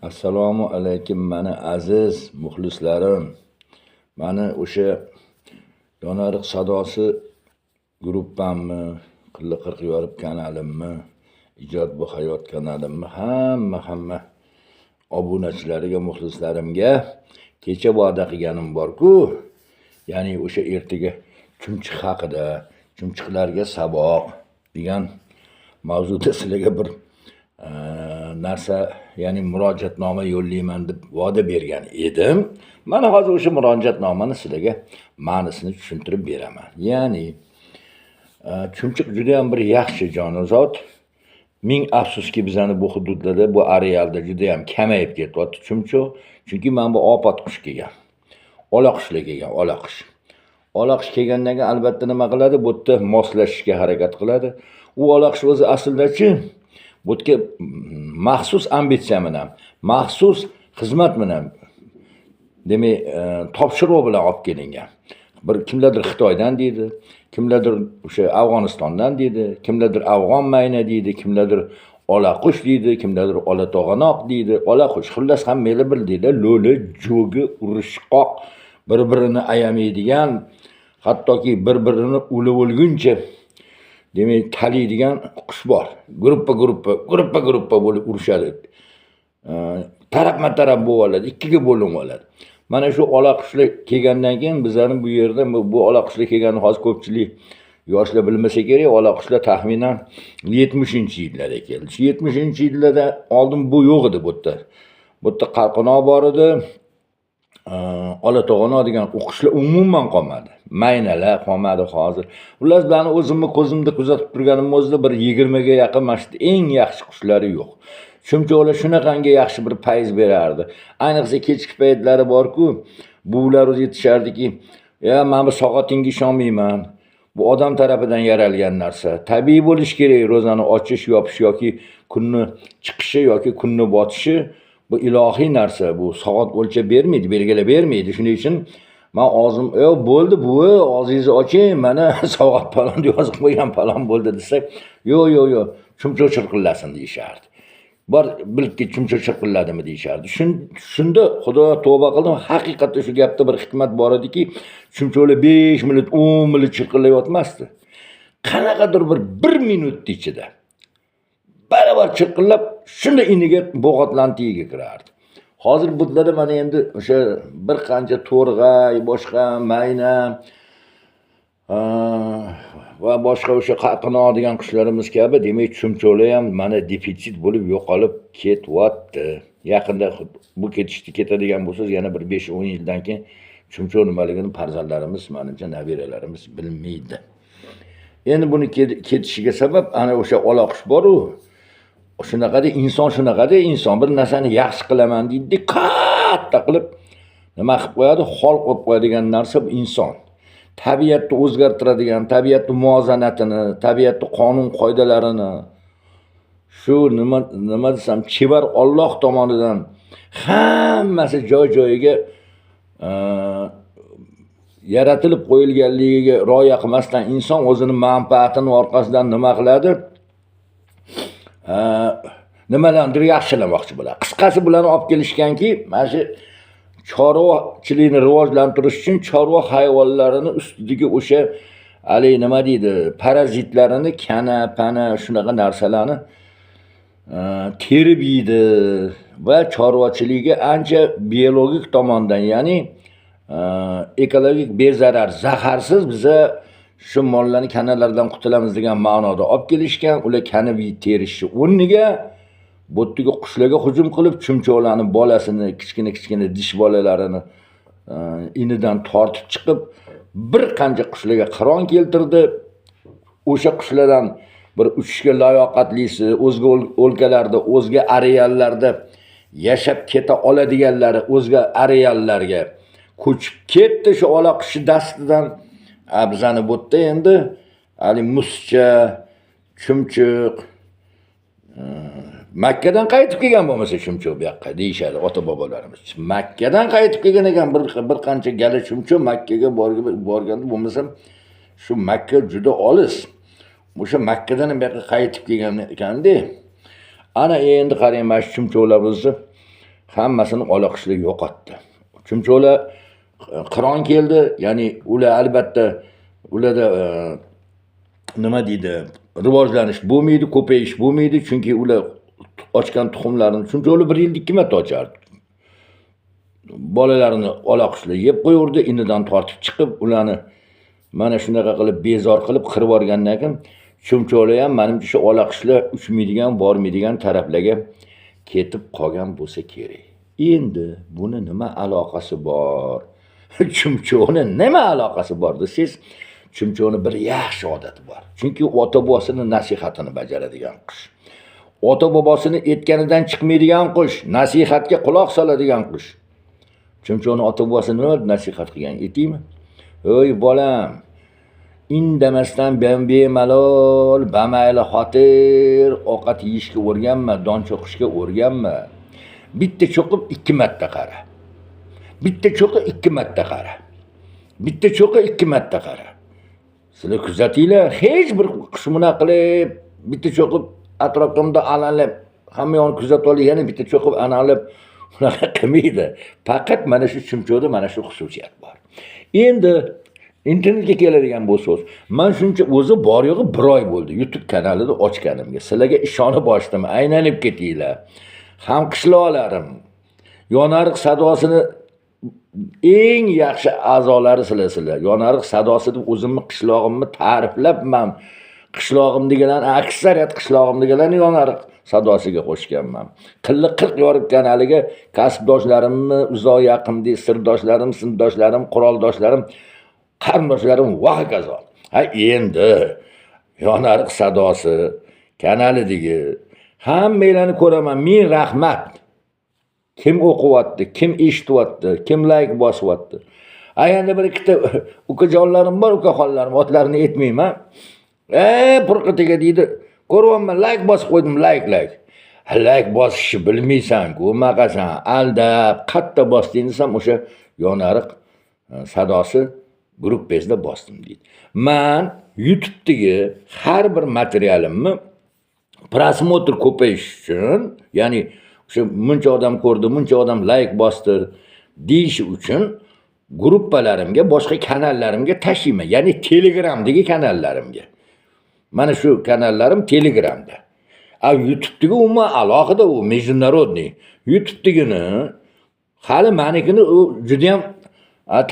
Assalomu alaykum mani aziz muxlislarim. Mani o'sha Donariq sadosi gruppammi, Qilli qirq yorib kanalimmi, Ijod bu hayot kanalimmi, hamma obunachilariga, muxlislarimga kecha va'da qilganim bor-ku, ya'ni o'sha ertaga chumchuq haqida, chumchuqlarga saboq degan mavzuda sizlarga bir narsa, ya'ni murojaatnoma yo'llayman deb va'da bergan edim. Mana hozir o'sha murojaatnomani sizlarga ma'nosini tushuntirib beraman. Ya'ni chumchuq juda ham bir yaxshi jonzot. Ming afsuski bizani bu hududlarda, bu arealda juda ham kamayib ketyapti chumchuq. Chunki mana bu opat qush kelgan. Ola qushlar kelgan, ola qush. Ola qush kelgandan keyin albatta nima qiladi? Bu yerda moslashishga harakat qiladi. U ola qush o'zi aslida-chi bu yerga maxsus ambitsiya bilan, maxsus xizmat bilan, demak, topshiriq bilan olib kelingan. Bir kimlardir Xitoydan deydi, kimlardir o'sha Afg'onistondan deydi, kimlardir afg'on mayna deydi, kimlardir ola qush deydi, kimlardir ola to'g'anoq deydi, ola qush. Xullas hammanglar bildinglar, lo'li, jo'gi, urishqoq, bir-birini ayamaydigan, hattoki bir-birini o'lib o'lguncha demak taliydigan qush bor. Gruppa bo'lib urishadi. Tarafma-taraf bo'lib oladi, ikkiga bo'linib oladi. Mana shu ola qushlar kelgandan keyin bizning bu yerda bu ola qushlar kelganini hozir ko'pchilik yoshlar bilmasa kerak. Ola qushlar taxminan 70-yillarda keldi. 70-yillarda oldin bu yo'q edi bu yerda. Bu yerda qalqinoq bor edi. Ola to'g'anoq degan qushlar umuman qolmadi. Maynalar qolmadi hozir. Ular bizni o'zimni ko'zimda kuzatib turganim o'zida bir 20 ga yaqin mashhur eng yaxshi qushlari yo'q. Chumchuqlar shunaqangi yaxshi bir payz berardi. Ayniqsa kechki paytlari bor-ku, bular o'zi aytishardiki, "Ya, men bu soatingga ishonmayman. Bu odam tarafidan yaralgan narsa. Tabiiy bo'lish kerak. Ro'zani ochish, yopish yoki kunni chiqishi yoki kunni botishi bu ilohiy narsa. Bu soat o'lchab bermaydi, belgilab bermaydi. Shuning uchun men o'zim, bo'ldi buvi, og'zingizni oching, mana soat falon yozib qo'ygan falon bo'ldi" desak, "Yo'q, chumchuq chirqillasin" deyishardi. Bor bilibki chumchuq chirqilladimi deyishardi. Shunda Xudo tavba qildim, haqiqatda shu gapda bir hikmat bor ediki, chumchuqlar 5 minut, 10 minut chirqillayotmasdi. Qanaqadir bir 1 minut ichida baravar chirqillab, shunda iniga bo'g'otlantiga kirardi. Hozir budlarda mana endi o'sha bir qancha to'rg'ay, boshqa mayna va boshqa o'sha qaqinoq degan qushlarimiz kabi, demak chumchuqlar ham mana defitsit bo'lib yo'qolib ketyapti. Yaqinda bu ketadigan bo'lsa, yana bir 5-10 yildan keyin chumchuq nimaligini farzandlarimiz, menimcha nabiralarimiz bilmaydi. Endi buni ketishiga sabab ana o'sha ola qush bor-ku. Shunaqada inson bir narsani yaxshi qilaman deydi, katta qilib nima qilib qo'yadi, xol qo'yib qo'yadigan narsa bu inson. Tabiatni o'zgartiradigan, tabiatni muvozanatini, tabiatni qonun qoidalarini, shu nima desam, chevar Alloh tomonidan hammasi joy-joyiga yaratilib qo'yilganligiga rioya qilmasdan inson o'zini manfaatini orqasidan nima qiladi? Nimalardir yaxshilamoqchi bo'ladi. Qisqasi bularni olib kelishganki, mana shu chorvachilikni rivojlantirish uchun chorva hayvonlarini ustidagi o'sha nima deydi, parazitlarini, pana shunaqa narsalarni terib yeydi va chorvachilikka ancha biologik tomondan, ya'ni ekologik bezarar, zaharsiz biza shu mollarni kanalardan qutulamiz degan ma'noda olib kelishgan. Ular kanib terishni o'rniga bu yerga qushlarga hujum qilib, chumchuqlarning bolasini, kichkina dish bolalarini inidan tortib chiqib, bir qancha qushlarga qiron keltirdi. O'sha qushlardan bir uchishga layoqatlisi, o'zga o'lkalarda, o'zga areallarda yashab keta oladiganlari o'zga areallarga ko'chib ketdi. Shu ola qushi dastidan bizani bu yerda endi muscha, chumchuq Makkadan qaytib kelgan bo'lmasa chumchuq bu yoqqa deyishadi ota bobolarimiz. Makkadan qaytib kelgan ekan bir qancha gala chumchuq Makkaga borganda, bo'lmasam shu Makka juda olis. O'sha Makkadan bu yoqqa qaytib kelgan ekanda. Ana endi qarang, mana shu chumchuqlarimizni hammasini olaqishlik yo'qotdi. Chumchuqlar qiron keldi, ya'ni ular albatta ularda nima deydi, rivojlanish bo'lmaydi, ko'payish bo'lmaydi, chunki ular ochgan tuxumlarini chumchuqlar 1 yilda 2 marta ochardi. Bolalarini olaqishlar yeb qo'yurdi, inidan tortib chiqib, ularni mana shunaqa qilib bezor qilib qirib yuborgandan keyin chumchuqlar ham menimcha shu olaqishlar uchmaydigan, bormaydigan taraflarga ketib qolgan bo'lsa kerak. Endi buni nima aloqasi bor? Chumchuqni nima aloqasi bor desangiz, chumchuqni bir yaxshi odati bor. Chunki ota-bobosini nasihatini bajaradigan qush. Ota-bobosini aytganidan chiqmaydigan qush, nasihatga quloq soladigan qush. Chumchuqni ota-bobosi nima nasihat qilgan? Aytaymi? Ey bolam, indamasdan bemalol, bamayli xotir ovqat yeyishga o'rganma, don cho'qishga o'rganma. Bitta cho'qib 2 marta qara. Bitta cho'qib 2 marta qara. Bitta cho'qib 2 marta qara. Sizlar kuzatinglar, hech bir qush bunaqa qilib, bitta cho'qib atrofimda alanlab, hamma yoqni kuzatib olib, yana bitta cho'qib analab bunaqa qilmaydi. Faqat mana shu chumchuqda mana shu xususiyat bor. Endi internetga keladigan bu so'z. Men shuncha o'zi bor yo'g'i 1 oy bo'ldi YouTube kanalini ochganimga. Sizlarga ishonib ochdim, aylanib ketinglar. Ham qishloqlarim, yonariq sadosini eng yaxshi a'zolari sizlar. Yonariq sadosi deb o'zimni qishlog'imni ta'riflabman. Qishlog'imdagilarni aksariyat qishlog'imdagilarni yonariq sadosiga qo'shganman. 40 yorib kanaliga kasbdoshlarimni, uzoq yaqindagi sirdoshlarim, sinfdoshlarim, quroldoshlarim, qarindoshlarim va hokazo. Ha endi yonariq sadosi kanalidagi hammanglarni ko'raman. Ming rahmat. Kim o'qiyapti, kim eshityapti, kim like bosyapti. Endi bir ikkita ukajonlarim bor, ukaxonlarim, otlarini aytmayman. Purqitiga deydi. Ko'ryapman, like bosib qo'ydim, like. Like bosishni bilmaysan-ku, maqasan, aldab, qatta bosding desam, o'sha yonariq sadosi gruppasida bosdim deydi. Men YouTube'dagi har bir materialimni prosmotr ko'payish uchun, ya'ni o'sha muncha odam ko'rdi, muncha odam like bosdi deyish uchun gruppalarimga, boshqa kanallarimga tashlayman, ya'ni Telegramdagi kanallarimga. Mana shu kanallarim Telegramda. YouTube'dagi umuman alohida, u международный. YouTube'dagini hali menikini u juda ham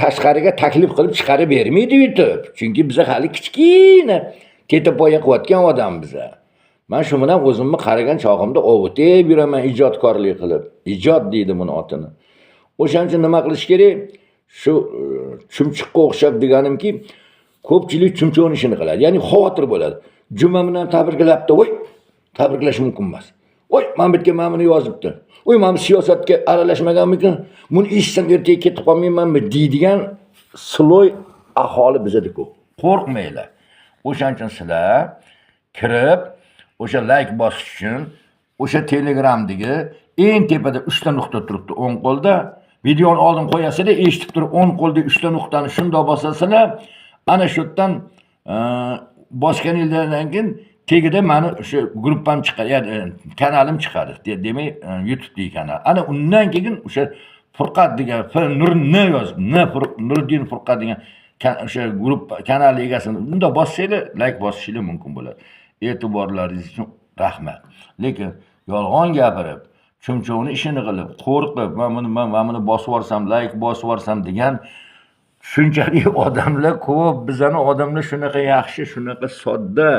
tashqariga taklif qilib chiqarib bermaydi YouTube. Chunki biz hali kichkina tetapoya qilayotgan odam biz. Men shu bilan o'zimni qaragan chog'imda ovutib yuraman ijodkorlik qilib. Ijod deydi buni otini. O'shancha nima qilish kerak? Shu chumchuqqa o'xshab deganimki, ko'pchilik chumchuqning ishini qiladi. Ya'ni xavotir bo'ladi. Juma bilan tabriklabdi, voy, tabriklash mumkin emas. Voy, men bitga mana buni yozibdi. Voy, men siyosatga aralashmaganmikin, buni eshitsam ertaga ketib qolmaymanmi deydigan sloy aholi bizada ko'p. Qo'rqmanglar. O'shaning uchun sizlar kirib, o'sha like bosish uchun o'sha Telegramdagi eng tepada 3 ta nuqta turibdi, o'ng qo'lda. Videoni oldin qo'yasizlar, eshitib turib, o'ng qo'lda 3 ta nuqtani shunday bosasizlar, ana shu yerdan bosganingizdan keyin tegida meni o'sha gruppam chiqadi, kanalim chiqadi. Demak, YouTube'dagi kanal. Ana undan keyin o'sha Furqat degan Nurni yozib, Nuriddin Furqat degan o'sha guruh kanal egasini bunda bossanglar, like bosishinglar mumkin bo'ladi. E'tiborlaringiz uchun rahmat. Lekin yolg'on gapirib, chumchuqning ishini qilib, qo'rqib, men buni bosib yuborsam, like bosib yuborsam degan shunchalik odamlar ko'p. Bizning odamlar shunaqa yaxshi, shunaqa sodda.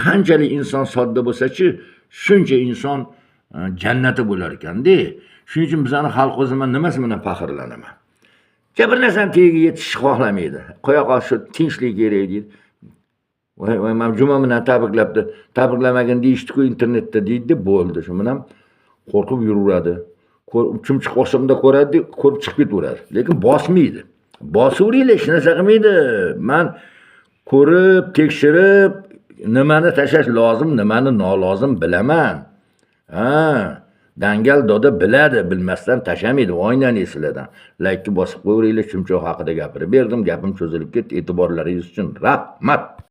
Qanchalik inson sodda bo'lsa-chi, shuncha inson jannati bo'lar ekan-da. Shuning uchun bizning xalq o'zimiz nimasi bilan faxrlanaman. Bir narsani tagiga yetish xohlamaydi. Qo'ya qolish tinchlik kerak deydi. Voy, men juma bilan tabriklabdi. Tabriklamagan deyishdi-ku internetda deydi, bo'ldi. Shu bilan qo'rqib yuraveradi. Chumchuq o'shimda ko'radi, ko'rib chiqib ketaveradi. Lekin bosmaydi. Bosaveringlar, hech narsa qilmaydi. Men ko'rib, tekshirib, nimani tashlash lozim, nimani nolozim bilaman. Dangal doda biladi, bilmasdan tashamaydi. O'ynang sizlardan. Like bosib qo'yinglar, chumchuq haqida gapirib berdim, gapim cho'zilib ketdi. E'tiborlaringiz uchun rahmat.